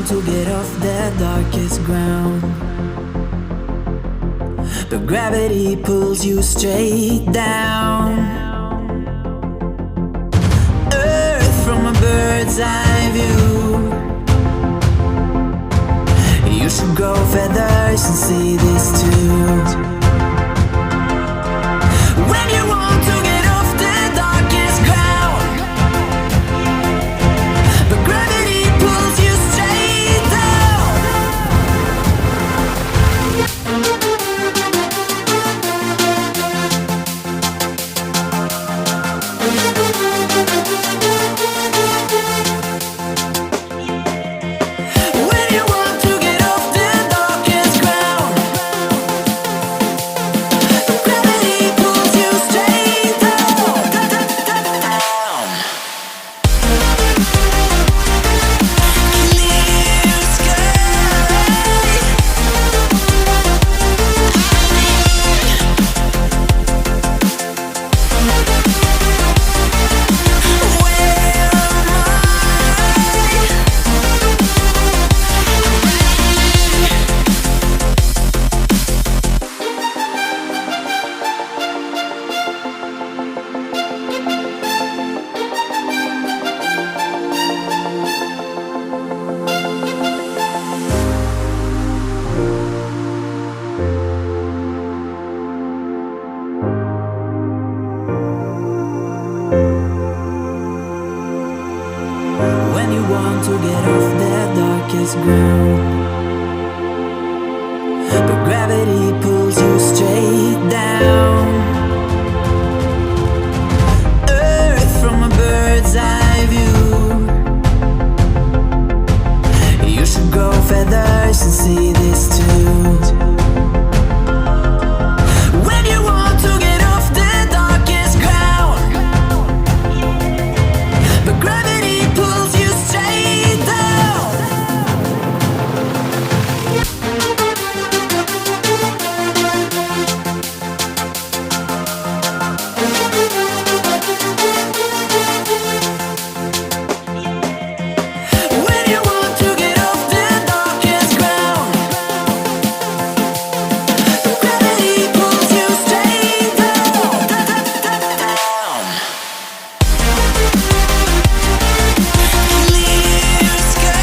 want to get off the darkest ground, but gravity pulls you straight down. Earth from a bird's eye view. You should grow feathers and see this too. When you want to get off the darkest ground, but gravity pulls you straight down. When you want to get off the darkest ground, but gravity pulls you straight down. Clear sky. Where when you want to get off the darkest ground, but gravity pulls you straight down. Earth from a bird's eye view. You should grow feathers and see this too. When you want to get off the darkest ground, but gravity pulls you straight down. When you want to get off the darkest ground, but gravity pulls you straight down. Clear sky.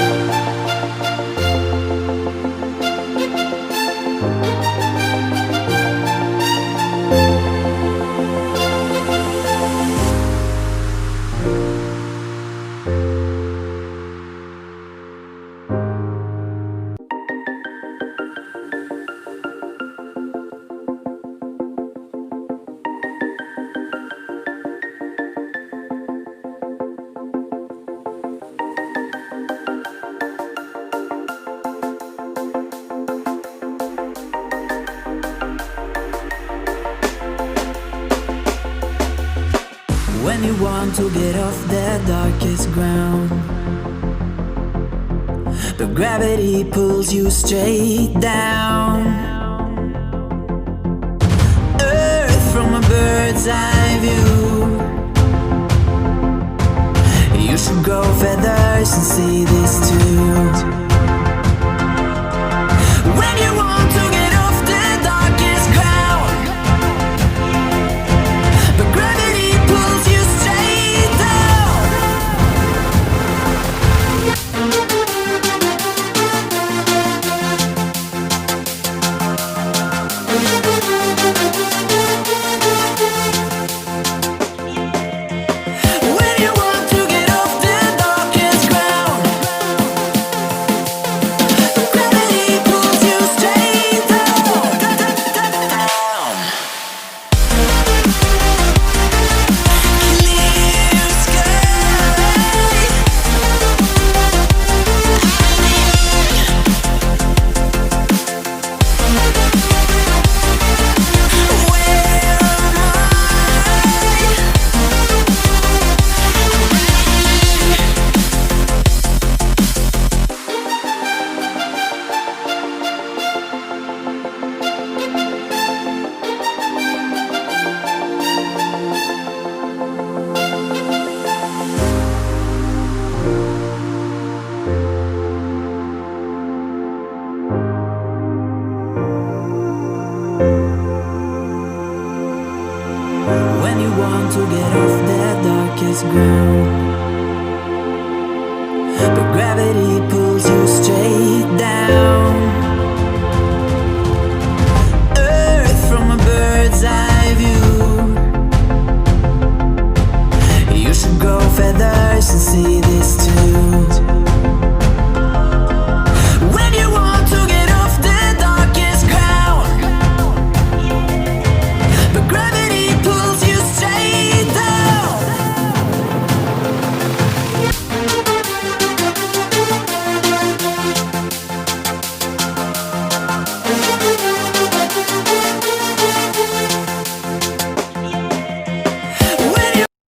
Where am When you want to get off the darkest ground, but gravity pulls you straight down. Earth from a bird's eye view. You should grow feathers and see this too. When you want to get off the darkest ground, but gravity pulls you straight down. When you want to get off the darkest ground, darkest ground.